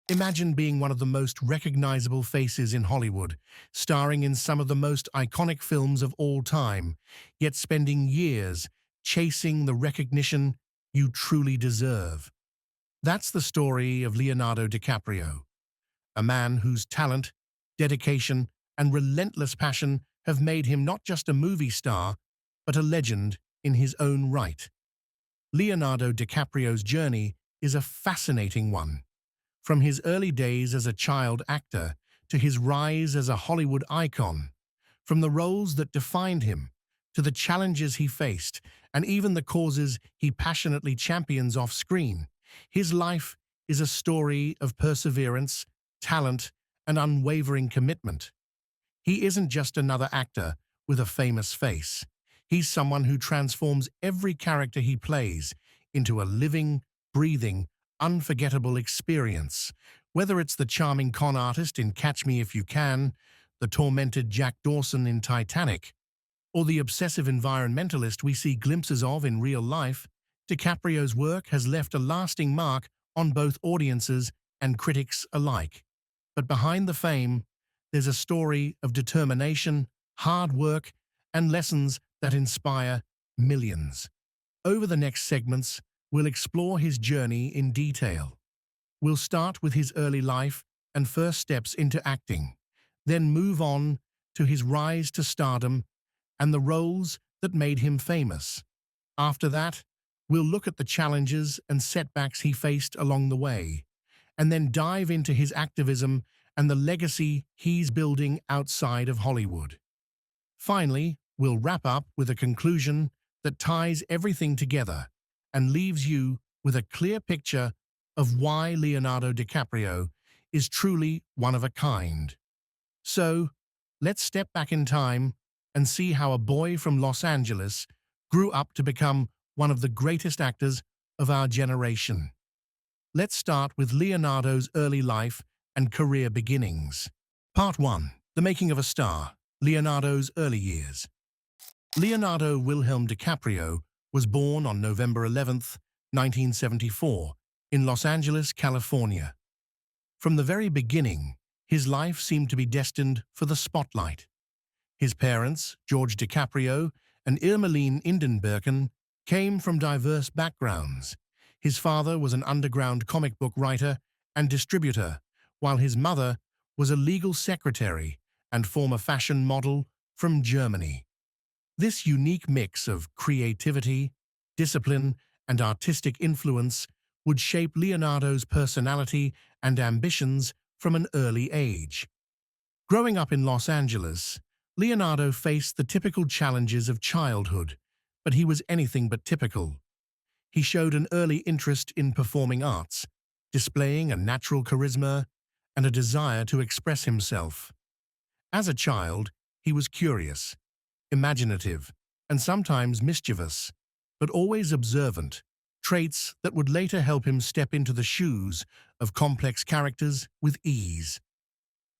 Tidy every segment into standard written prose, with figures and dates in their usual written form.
Imagine being one of the most recognizable faces in Hollywood, starring in some of the most iconic films of all time, yet spending years chasing the recognition you truly deserve. That's the story of Leonardo DiCaprio, a man whose talent, dedication, and relentless passion have made him not just a movie star, but a legend in his own right. Leonardo DiCaprio's journey is a fascinating one. From his early days as a child actor to his rise as a Hollywood icon, from the roles that defined him to the challenges he faced and even the causes he passionately champions off-screen, his life is a story of perseverance, talent, and unwavering commitment. He isn't just another actor with a famous face. He's someone who transforms every character he plays into a living, breathing, unforgettable experience. Whether it's the charming con artist in Catch Me If You Can, the tormented Jack Dawson in Titanic, or the obsessive environmentalist we see glimpses of in real life, DiCaprio's work has left a lasting mark on both audiences and critics alike. But behind the fame, there's a story of determination, hard work, and lessons that inspire millions. Over the next segments, we'll explore his journey in detail. We'll start with his early life and first steps into acting, then move on to his rise to stardom and the roles that made him famous. After that, we'll look at the challenges and setbacks he faced along the way, and then dive into his activism and the legacy he's building outside of Hollywood. Finally, we'll wrap up with a conclusion that ties everything together and leaves you with a clear picture of why Leonardo DiCaprio is truly one of a kind. So, let's step back in time and see how a boy from Los Angeles grew up to become one of the greatest actors of our generation. Let's start with Leonardo's early life and career beginnings. Part 1. The Making of a Star. Leonardo's Early Years. Leonardo Wilhelm DiCaprio was born on November 11, 1974, in Los Angeles, California. From the very beginning, his life seemed to be destined for the spotlight. His parents, George DiCaprio and Irmelin Indenberken, came from diverse backgrounds. His father was an underground comic book writer and distributor, while his mother was a legal secretary and former fashion model from Germany. This unique mix of creativity, discipline, and artistic influence would shape Leonardo's personality and ambitions from an early age. Growing up in Los Angeles, Leonardo faced the typical challenges of childhood, but he was anything but typical. He showed an early interest in performing arts, displaying a natural charisma and a desire to express himself. As a child, he was curious, imaginative, and sometimes mischievous, but always observant, traits that would later help him step into the shoes of complex characters with ease.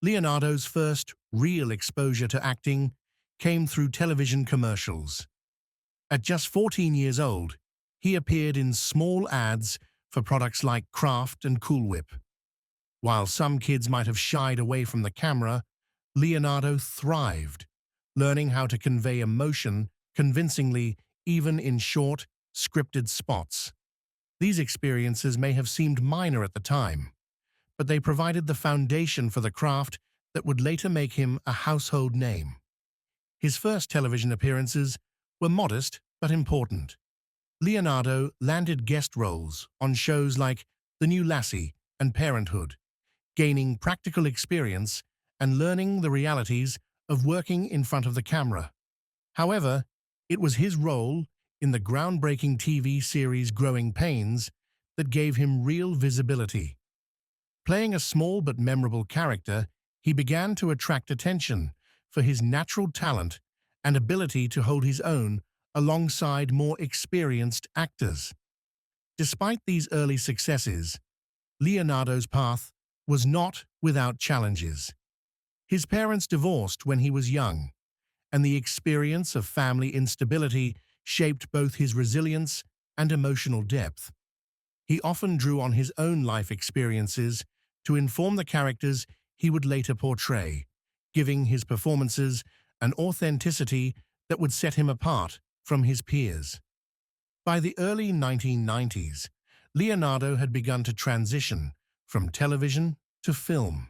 Leonardo's first real exposure to acting came through television commercials. At just 14 years old, he appeared in small ads for products like Kraft and Cool Whip. While some kids might have shied away from the camera, Leonardo thrived, learning how to convey emotion convincingly even in short, scripted spots. These experiences may have seemed minor at the time, but they provided the foundation for the craft that would later make him a household name. His first television appearances were modest but important. Leonardo landed guest roles on shows like The New Lassie and Parenthood, gaining practical experience and learning the realities of working in front of the camera. However, it was his role in the groundbreaking TV series Growing Pains that gave him real visibility. Playing a small but memorable character, he began to attract attention for his natural talent and ability to hold his own alongside more experienced actors. Despite these early successes, Leonardo's path was not without challenges. His parents divorced when he was young, and the experience of family instability shaped both his resilience and emotional depth. He often drew on his own life experiences to inform the characters he would later portray, giving his performances an authenticity that would set him apart from his peers. By the early 1990s, Leonardo had begun to transition from television to film.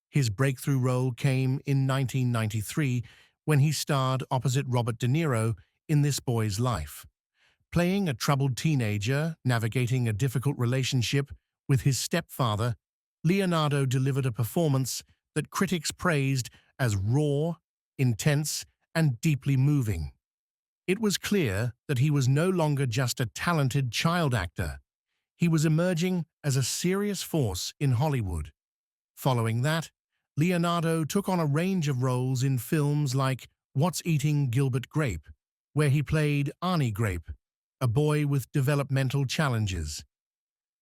His breakthrough role came in 1993 when he starred opposite Robert De Niro in This Boy's Life. Playing a troubled teenager navigating a difficult relationship with his stepfather, Leonardo delivered a performance that critics praised as raw, intense, and deeply moving. It was clear that he was no longer just a talented child actor. He was emerging as a serious force in Hollywood. Following that, Leonardo took on a range of roles in films like What's Eating Gilbert Grape, where he played Arnie Grape, a boy with developmental challenges.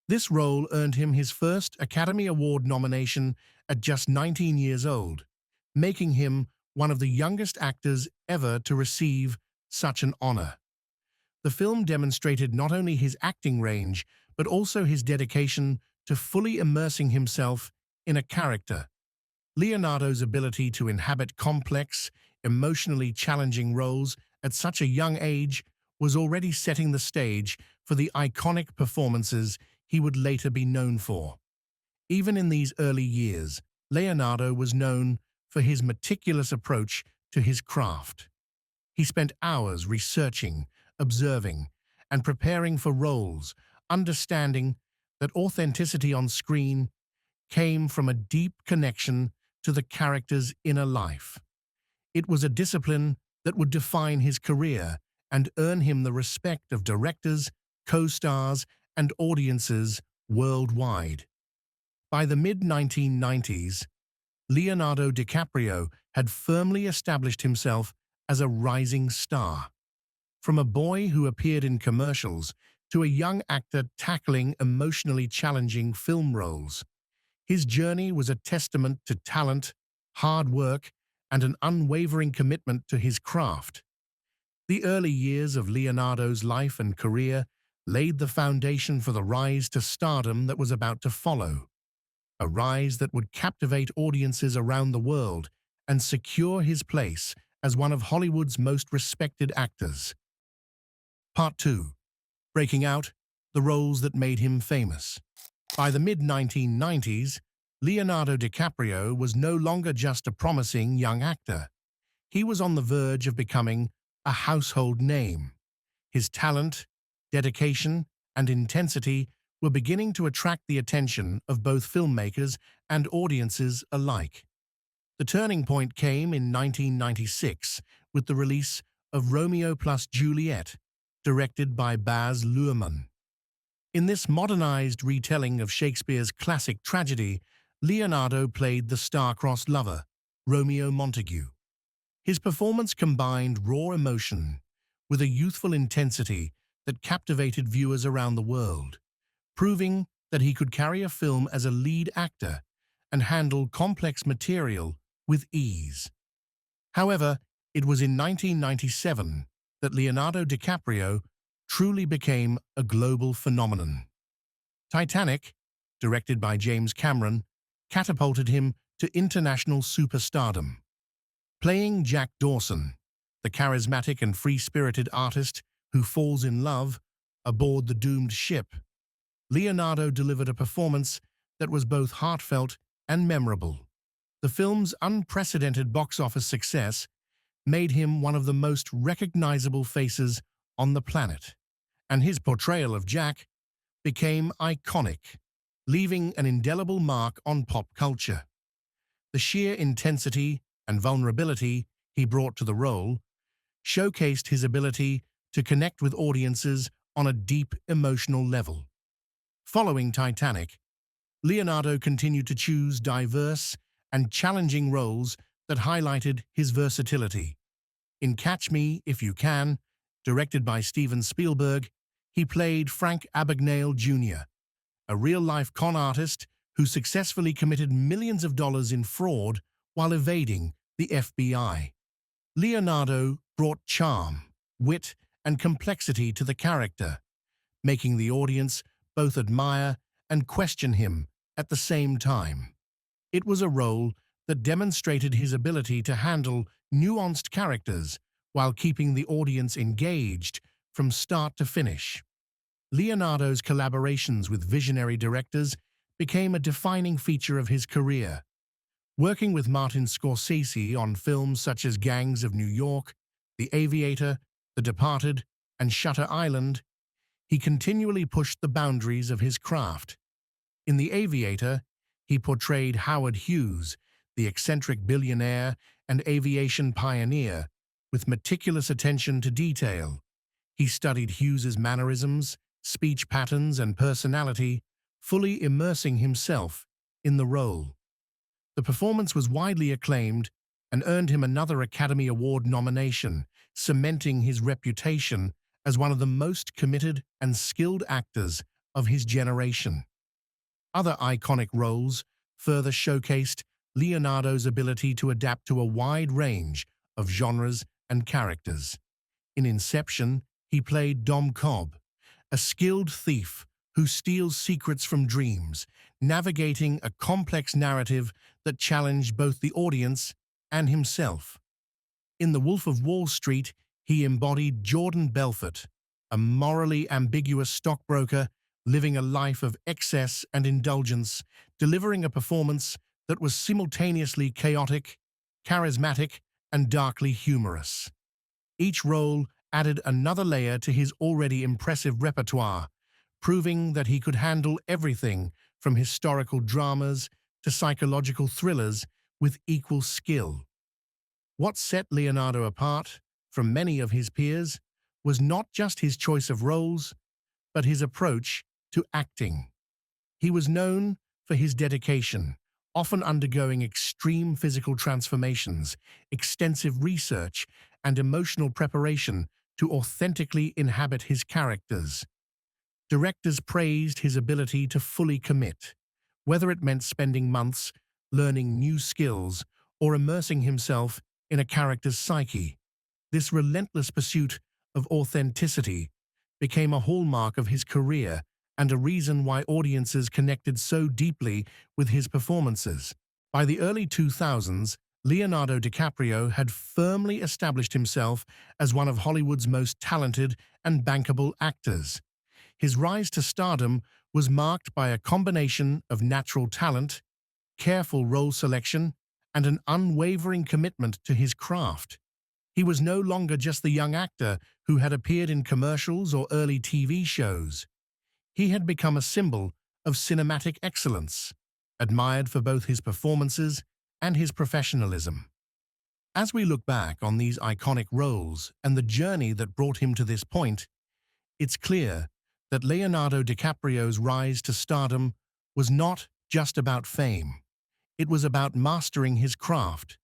This role earned him his first Academy Award nomination at just 19 years old, making him one of the youngest actors ever to receive such an honor. The film demonstrated not only his acting range, but also his dedication to fully immersing himself in a character. Leonardo's ability to inhabit complex, emotionally challenging roles at such a young age was already setting the stage for the iconic performances he would later be known for. Even in these early years, Leonardo was known for his meticulous approach to his craft. He spent hours researching, observing, and preparing for roles, understanding that authenticity on screen came from a deep connection to the character's inner life. It was a discipline that would define his career and earn him the respect of directors, co-stars, and audiences worldwide. By the mid-1990s, Leonardo DiCaprio had firmly established himself as a rising star. From a boy who appeared in commercials to a young actor tackling emotionally challenging film roles, his journey was a testament to talent, hard work, and an unwavering commitment to his craft. The early years of Leonardo's life and career laid the foundation for the rise to stardom that was about to follow, a rise that would captivate audiences around the world and secure his place as one of Hollywood's most respected actors. Part 2. Breaking out, the roles that made him famous. By the mid-1990s, Leonardo DiCaprio was no longer just a promising young actor. He was on the verge of becoming a household name. His talent, dedication, and intensity were beginning to attract the attention of both filmmakers and audiences alike. The turning point came in 1996 with the release of Romeo plus Juliet, directed by Baz Luhrmann. In this modernized retelling of Shakespeare's classic tragedy, Leonardo played the star-crossed lover, Romeo Montague. His performance combined raw emotion with a youthful intensity that captivated viewers around the world, proving that he could carry a film as a lead actor and handle complex material with ease. However, it was in 1997 that Leonardo DiCaprio truly became a global phenomenon. Titanic, directed by James Cameron, catapulted him to international superstardom. Playing Jack Dawson, the charismatic and free-spirited artist who falls in love aboard the doomed ship, Leonardo delivered a performance that was both heartfelt and memorable. The film's unprecedented box office success made him one of the most recognizable faces on the planet, and his portrayal of Jack became iconic, leaving an indelible mark on pop culture. The sheer intensity and vulnerability he brought to the role showcased his ability to connect with audiences on a deep emotional level. Following Titanic, Leonardo continued to choose diverse and challenging roles that highlighted his versatility. In Catch Me If You Can, directed by Steven Spielberg, he played Frank Abagnale Jr., a real-life con artist who successfully committed millions of dollars in fraud while evading the FBI. Leonardo brought charm, wit, and complexity to the character, making the audience both admire and question him at the same time. It was a role that demonstrated his ability to handle nuanced characters while keeping the audience engaged from start to finish. Leonardo's collaborations with visionary directors became a defining feature of his career. Working with Martin Scorsese on films such as Gangs of New York, The Aviator, The Departed, and Shutter Island, he continually pushed the boundaries of his craft. In The Aviator, he portrayed Howard Hughes, the eccentric billionaire and aviation pioneer, with meticulous attention to detail. He studied Hughes's mannerisms, speech patterns, and personality, fully immersing himself in the role. The performance was widely acclaimed and earned him another Academy Award nomination, cementing his reputation as one of the most committed and skilled actors of his generation. Other iconic roles further showcased Leonardo's ability to adapt to a wide range of genres and characters. In Inception, he played Dom Cobb, a skilled thief who steals secrets from dreams, navigating a complex narrative that challenged both the audience and himself. In The Wolf of Wall Street, he embodied Jordan Belfort, a morally ambiguous stockbroker living a life of excess and indulgence, delivering a performance that was simultaneously chaotic, charismatic, and darkly humorous. Each role added another layer to his already impressive repertoire, proving that he could handle everything from historical dramas to psychological thrillers with equal skill. What set Leonardo apart from many of his peers was not just his choice of roles, but his approach to acting. He was known for his dedication, often undergoing extreme physical transformations, extensive research, and emotional preparation to authentically inhabit his characters. Directors praised his ability to fully commit, whether it meant spending months learning new skills or immersing himself in a character's psyche. This relentless pursuit of authenticity became a hallmark of his career and a reason why audiences connected so deeply with his performances. By the early 2000s, Leonardo DiCaprio had firmly established himself as one of Hollywood's most talented and bankable actors. His rise to stardom was marked by a combination of natural talent, careful role selection, and an unwavering commitment to his craft. He was no longer just the young actor who had appeared in commercials or early TV shows. He had become a symbol of cinematic excellence, admired for both his performances and his professionalism. As we look back on these iconic roles and the journey that brought him to this point, it's clear that Leonardo DiCaprio's rise to stardom was not just about fame. It was about mastering his craft,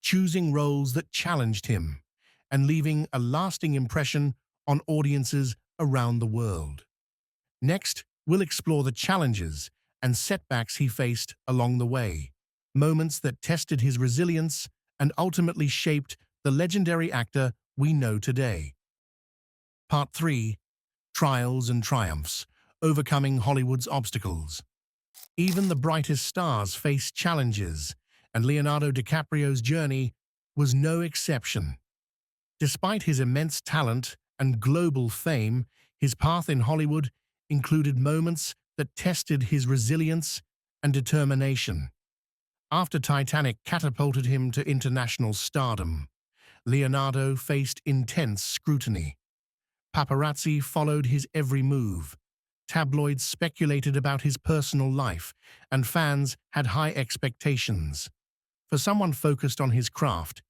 choosing roles that challenged him, and leaving a lasting impression on audiences around the world. Next, we'll explore the challenges and setbacks he faced along the way, moments that tested his resilience and ultimately shaped the legendary actor we know today. Part 3. Trials and Triumphs, Overcoming Hollywood's Obstacles. Even the brightest stars face challenges, and Leonardo DiCaprio's journey was no exception. Despite his immense talent and global fame, his path in Hollywood included moments that tested his resilience and determination. After Titanic catapulted him to international stardom, Leonardo faced intense scrutiny. Paparazzi followed his every move. Tabloids speculated about his personal life, and fans had high expectations. For someone focused on his craft,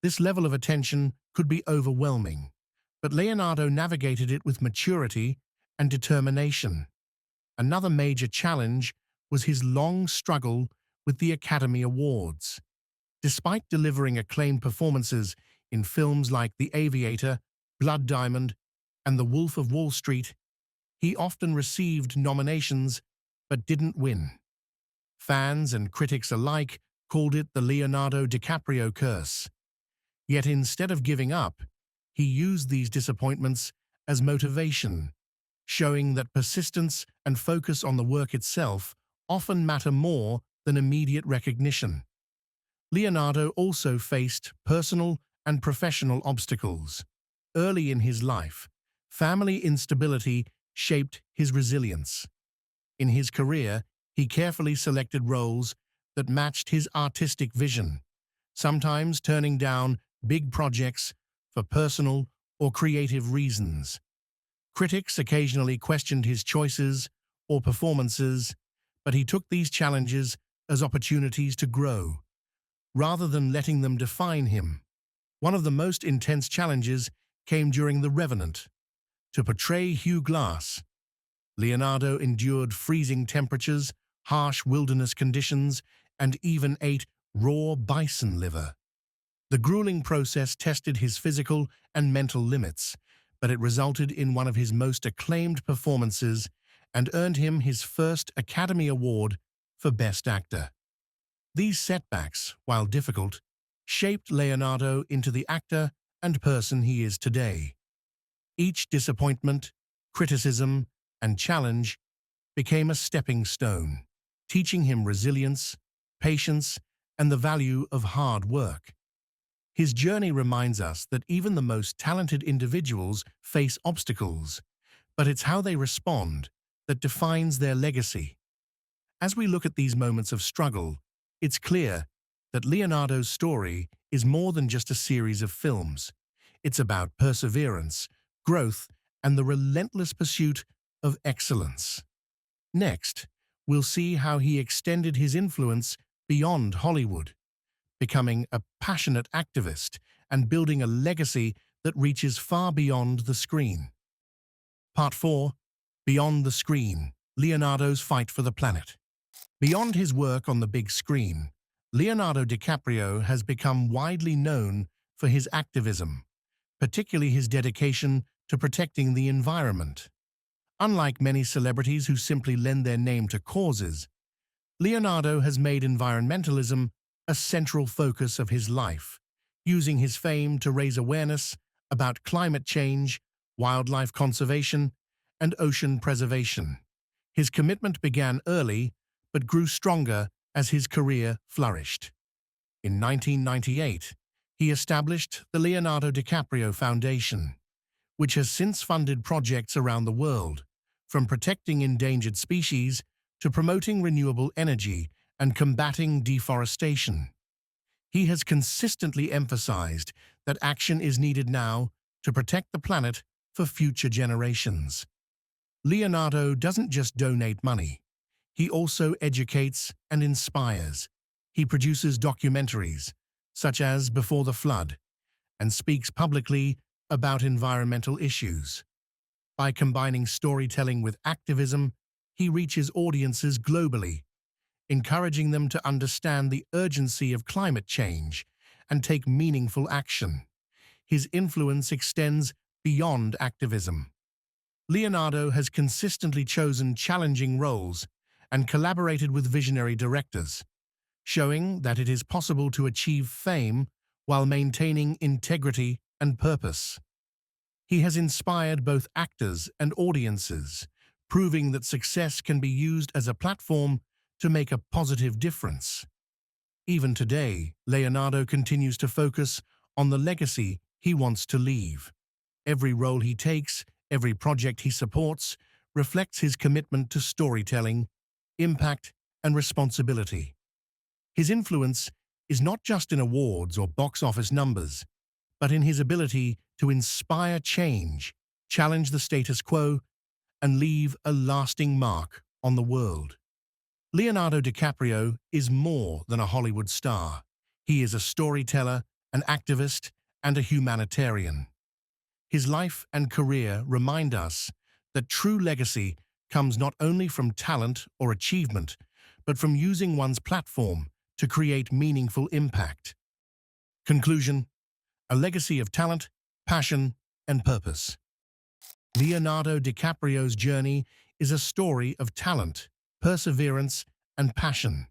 this level of attention could be overwhelming, but Leonardo navigated it with maturity and determination. Another major challenge was his long struggle with the Academy Awards. Despite delivering acclaimed performances in films like The Aviator, Blood Diamond, and The Wolf of Wall Street, he often received nominations but didn't win. Fans and critics alike called it the Leonardo DiCaprio curse. Yet instead of giving up, he used these disappointments as motivation, showing that persistence and focus on the work itself often matter more than immediate recognition. Leonardo also faced personal and professional obstacles. Early in his life, family instability shaped his resilience. In his career, he carefully selected roles that matched his artistic vision, sometimes turning down big projects for personal or creative reasons. Critics occasionally questioned his choices or performances, but he took these challenges as opportunities to grow, rather than letting them define him. One of the most intense challenges came during The Revenant. To portray Hugh Glass, Leonardo endured freezing temperatures, harsh wilderness conditions, and even ate raw bison liver. The grueling process tested his physical and mental limits, but it resulted in one of his most acclaimed performances and earned him his first Academy Award for Best Actor. These setbacks, while difficult, shaped Leonardo into the actor and person he is today. Each disappointment, criticism, and challenge became a stepping stone, teaching him resilience, patience, and the value of hard work. His journey reminds us that even the most talented individuals face obstacles, but it's how they respond that defines their legacy. As we look at these moments of struggle, it's clear that Leonardo's story is more than just a series of films. It's about perseverance, growth, and the relentless pursuit of excellence. Next, we'll see how he extended his influence beyond Hollywood, becoming a passionate activist and building a legacy that reaches far beyond the screen. Part 4. Beyond the Screen, Leonardo's Fight for the Planet. Beyond his work on the big screen, Leonardo DiCaprio has become widely known for his activism, particularly his dedication to protecting the environment. Unlike many celebrities who simply lend their name to causes, Leonardo has made environmentalism a central focus of his life, using his fame to raise awareness about climate change, wildlife conservation, and ocean preservation. His commitment began early, but grew stronger as his career flourished. In 1998, he established the Leonardo DiCaprio Foundation, which has since funded projects around the world, from protecting endangered species to promoting renewable energy and combating deforestation. He has consistently emphasized that action is needed now to protect the planet for future generations. Leonardo doesn't just donate money. He also educates and inspires. He produces documentaries, such as Before the Flood, and speaks publicly about environmental issues. By combining storytelling with activism, he reaches audiences globally, encouraging them to understand the urgency of climate change and take meaningful action. His influence extends beyond activism. Leonardo has consistently chosen challenging roles and collaborated with visionary directors, showing that it is possible to achieve fame while maintaining integrity and purpose. He has inspired both actors and audiences, proving that success can be used as a platform to make a positive difference. Even today, Leonardo continues to focus on the legacy he wants to leave. Every role he takes, every project he supports, reflects his commitment to storytelling, impact, and responsibility. His influence is not just in awards or box office numbers, but in his ability to inspire change, challenge the status quo, and leave a lasting mark on the world. Leonardo DiCaprio is more than a Hollywood star. He is a storyteller, an activist, and a humanitarian. His life and career remind us that true legacy comes not only from talent or achievement, but from using one's platform to create meaningful impact. Conclusion: a legacy of talent, passion, and purpose. Leonardo DiCaprio's journey is a story of talent, perseverance, and passion.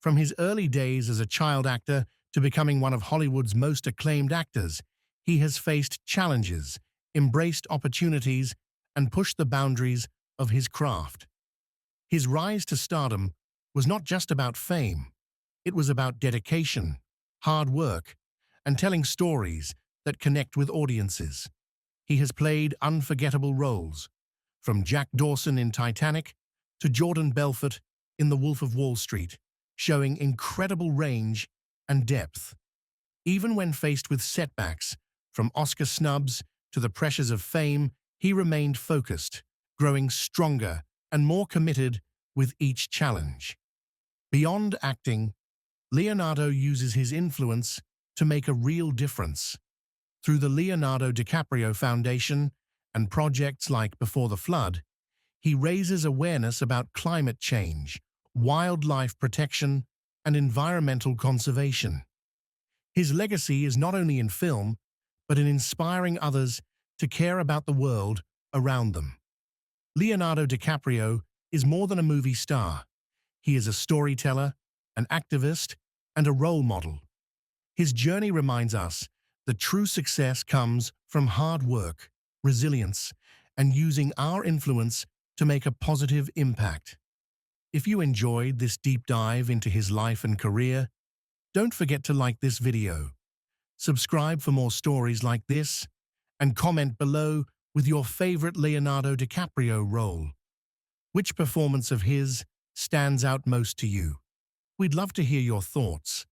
From his early days as a child actor to becoming one of Hollywood's most acclaimed actors, he has faced challenges, embraced opportunities, and pushed the boundaries of his craft. His rise to stardom was not just about fame. It was about dedication, hard work, and telling stories that connect with audiences. He has played unforgettable roles, from Jack Dawson in Titanic to Jordan Belfort in The Wolf of Wall Street, showing incredible range and depth. Even when faced with setbacks, from Oscar snubs to the pressures of fame, he remained focused, growing stronger and more committed with each challenge. Beyond acting, Leonardo uses his influence to make a real difference. Through the Leonardo DiCaprio Foundation and projects like Before the Flood, he raises awareness about climate change, wildlife protection, and environmental conservation. His legacy is not only in film, but in inspiring others to care about the world around them. Leonardo DiCaprio is more than a movie star. He is a storyteller, an activist, and a role model. His journey reminds us that true success comes from hard work, resilience, and using our influence to make a positive impact. If you enjoyed this deep dive into his life and career, don't forget to like this video, subscribe for more stories like this, and comment below with your favorite Leonardo DiCaprio role. Which performance of his stands out most to you? We'd love to hear your thoughts.